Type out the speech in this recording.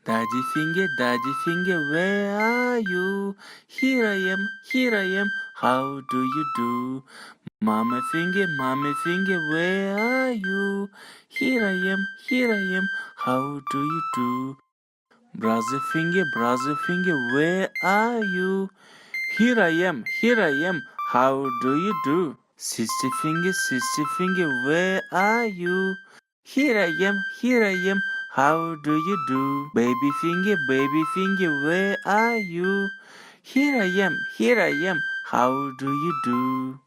Daddy Finger, where are you? Here I am, how do you do? Mommy Finger, where are you? Here I am, how do you do? Brother Finger, where are you? Here I am, how do you do? Sister Finger, where are you? Here I am, how do you do? Baby Finger, where are you? Here I am, how do you do?